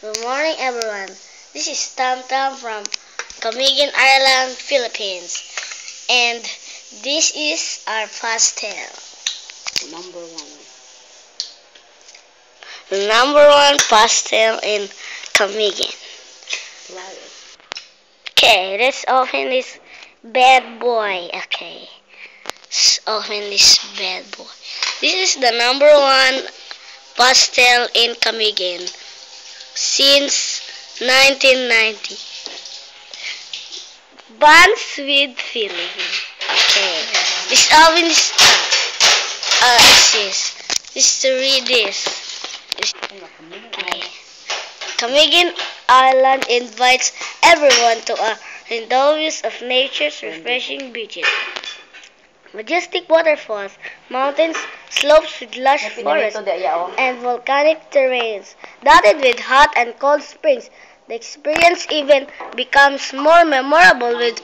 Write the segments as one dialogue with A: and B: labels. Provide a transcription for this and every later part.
A: Good morning, everyone. This is Tam Tam from Camiguin Island, Philippines. And this is our pastel.
B: Number one.
A: Number one pastel in Camiguin. Okay, let's open this bad boy. Okay. Let's open this bad boy. This is the number one pastel in Camiguin since 1990. Buns with filling. Okay. This oven is this to read this. Okay. Camiguin Island invites everyone to a rendezvous of nature's refreshing beaches. Majestic waterfalls, mountains, slopes with lush forests, and volcanic terrains, dotted with hot and cold springs. The experience even becomes more memorable with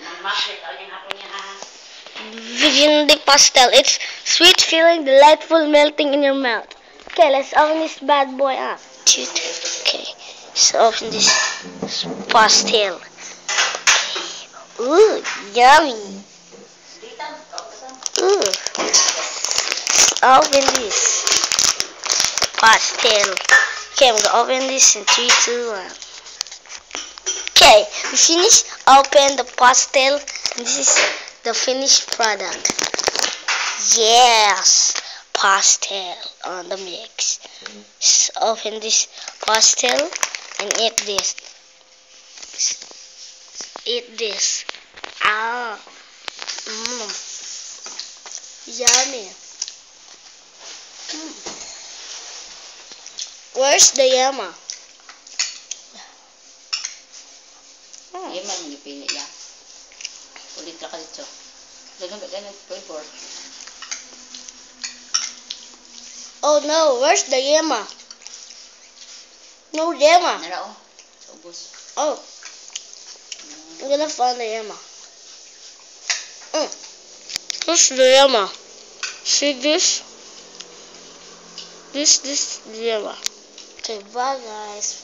A: Vision de Pastel. It's sweet feeling, delightful, melting in your mouth. Okay, let's open this bad boy up. Okay, let's open this pastel. Ooh, yummy. Ooh. Open this pastel. Okay, I'm gonna open this in 3, 2, 1. Okay, we finished open the pastel. And this is the finished product. Yes, pastel on the mix. Let's open this pastel and eat this. Eat this. Ah. Yummy. Where's the yama?
B: Yema mo gipili ya. Ulit ra ka dito. Dagan ba ganun flavor?
A: Oh no, where's the yama? No yama.
B: Nara ubos.
A: Oh. I'm gonna find the yama. Where's the yama? See this? This yama. Okay, bye guys.